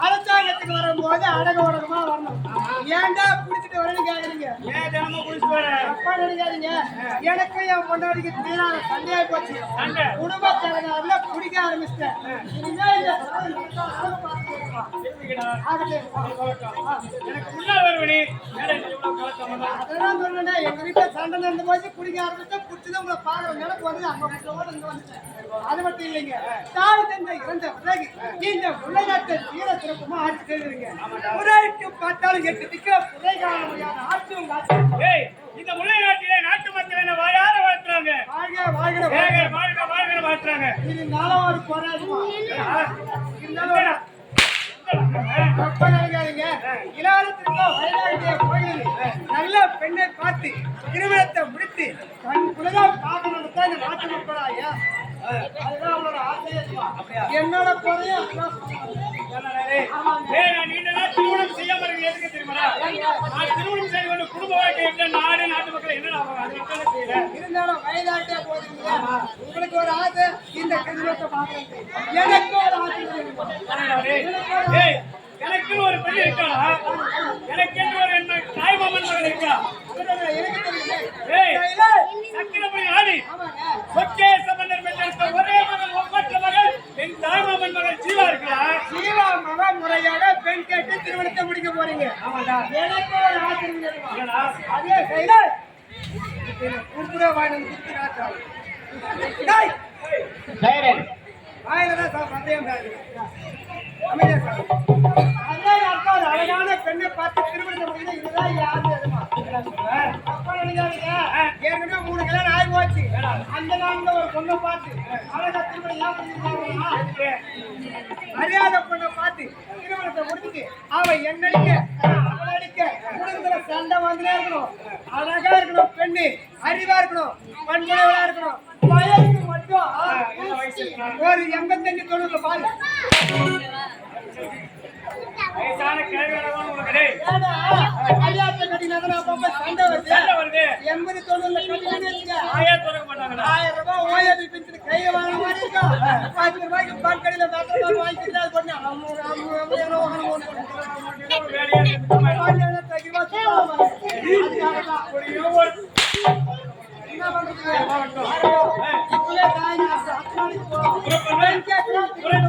அரசாங்கத்துக்கு வரும்போது அடக உடகமா வரணும். ஏன்டா குடிச்சிட்டு வரேன்னு கேக்குறீங்க? நினைக்காதீங்க. எனக்கு என் பொண்டாடிக்கு தீரான சண்டையாய் போச்சு. குடும்ப தலைவர்ல குடிக்க ஆரம்பிச்சிட்டேன். அதெல்லாம் சொன்னேன். எங்க வீட்டுல சண்டை நடந்து போச்சு, குடிக்க ஆரம்பிச்சேன். குடிச்சுதான் உங்களை பாக்குறேன். எனக்கு வந்து அங்க வீட்டோட இங்க வந்துட்டேன். அது மட்டும் இல்லைங்க, தாய் தந்தை இறந்த பிறகு இந்த விளையாட்டை தீர சிறப்புமா ஆட்சி செய்வீங்க. முறைக்கு பார்த்தாலும் 8 திக்க புதை காண முடியாத ஆட்சி உங்க ஆட்சி. இந்த விளையாட்டிலே நாட்டு மக்கள் என்ன வாயார வாழ்த்துறாங்க, வாழ்கிற வாழ்த்துறாங்க. இது நாளாவது போராடுமா இருந்தாலும் நல்ல பெண்ணை பார்த்து திருமணத்தை முடித்து தன் குலதான் பார்க்கணும் இந்த நாட்டு மக்களாயா. அதுதான் அவனோட ஆசையா. என்னோட குறையும் திருமணம் செய்யாம எதுக்கு தெரியுமா? திருமணம் செய்ய வேண்டும். குடும்ப வாழ்க்கை எப்படி நாடு நாட்டு மக்கள் என்ன இருந்தாலும் வயதாட்டே போதுங்க. உங்களுக்கு ஒரு ஆசை இந்த திருமணத்தை பார்க்கறது, எனக்கு ஒரு ஆசை. எனக்கு ஒரு பெண் இருக்காளா? எனக்கு ஒரு தாய்மாமன் மகள் இருக்கா? சக்கிரமணி ஆடி சொக்கே சம்பந்தர் பெற்றெடுத்த ஒரே மகள், ஒப்பற்ற மகள் என் தாய்மாமன் மகள் ஜீவா இருக்கா? ஜீவா மகன் முறையாக பெண் கேட்டு திருமணத்தை முடிக்க போறீங்க. எனக்கு ஒரு ஆசை. அதே கையில குடுக்குற வாயில வாயிலதான் சந்தேகம் அமைதியா அழகான பெண்ணை பார்த்து திருமணத்தை முடிக்க இதுதான் யாரு அப்பா நினைக்காதீங்க. ஏற்கனவே 3 கல்யாணம் ஆகி போச்சு. அந்த நாள்ல ஒரு பொண்ணை பார்த்து அழகா திருமணம் ஏன் பண்ணிருக்காங்க? அறியாத பொண்ணை பார்த்து திருமணத்தை முடிச்சுட்டு அவன் என்னடிக்க அவன் அடிக்க குடும்பத்துல சண்டை வந்துட்டே இருக்கணும். அழகா இருக்கணும், பெண்ணு அறிவா இருக்கணும், பண்புடையவளா இருக்கணும். வயசு மட்டும் ஒரு 85-90 பாரு. வயசான கேள்வியாளர்கள் உனக்கு டேய். ஏடா, கல்யாணத்தை கட்டினாதான் அப்பப்ப சண்டை வருது. சண்டை வருது. 80-90 கட்டினு வச்சுக்க. ஆயா தொடங்க மாட்டாங்கடா. 1000 ரூபாய் ஓஏபி பிரிச்சு கையில வாங்கின மாதிரி இருக்கும். 10 ரூபாய்க்கு பால் கடையில வேற மாதிரி வாங்கிட்டு அது பண்ணி வேலையா இருக்கு. என்ன பண்றது? இப்பவே தாய் புறப்படு.